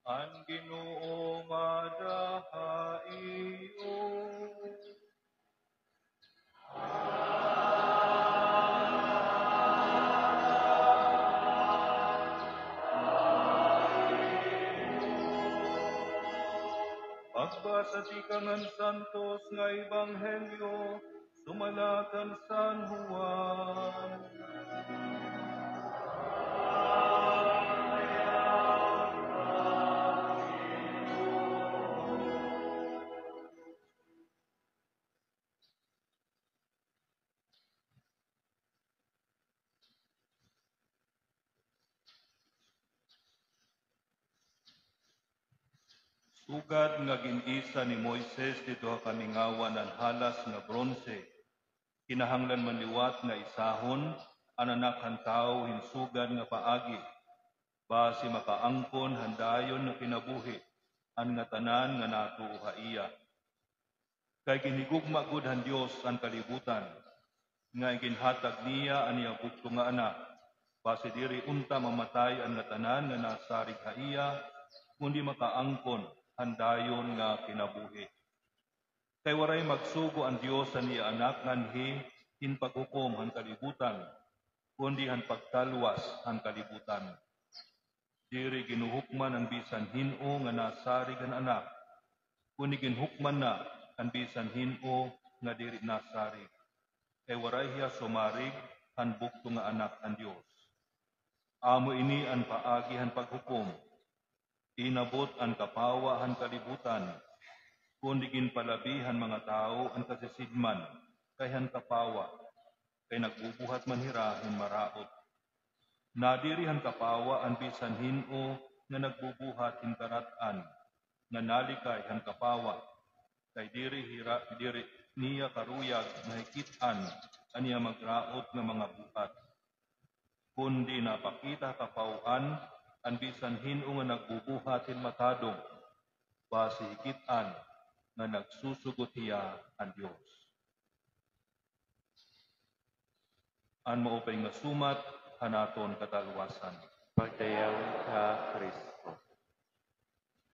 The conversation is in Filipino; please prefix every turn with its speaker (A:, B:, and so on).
A: Ang Ginoo madahaiyo. Pagbasa ti kangan Santos nga Ebanghelyo, sumalakan San Juan. Sugad nga ginisa ni Moises dito kaningawan ang halas nga bronze. Kinahanglan manliwat nga isahon, ang anak han tao hinsugad nga paagi. Basi makaangkon handayon nga kinabuhi, ang nga tanan nga natuha iya. Kay ginhigugma gud han Dios ang kalibutan, nga ginhatag niya ang iya bugto nga anak. Basi diri unta mamatay ang nga tanan nga nasarig ha iya, kundi makaangkon handayon nga kinabuhi. Kay waray magsugo ang Dios sa niya anak nganhi in paghukom han kalibutan, kundi han pagtalwas han kalibutan. Diri ginuhukman ang bisan hino nga nasarig ang anak, kundi ginhukman na ang bisan hino nga diri nasarig. Kay waray hiya sumarig han bugto nga anak ang Dios. Amo ini ang paagi han paghukom. Inabot ang kapawa han kalibutan, kundi ginpalabihan mga tao ang kasisidman kay han kapawa, kay nagbubuhat man hirahin maraot. Nadiri han kapawa ang bisan hino nga nagbubuhat hinkaratan, nga nalikay han kapawa, kay diri niya karuyag nahikitan aniya magraot nga mga buhat. Kundi napakita kapauan ang bisan hino nga nagbubuhatin matadong, basi hikitan nga nagsusugot hiya ang Dios. An maupay nga sumat hanaton katalwasan.
B: Pagdayaw ka, Kristo.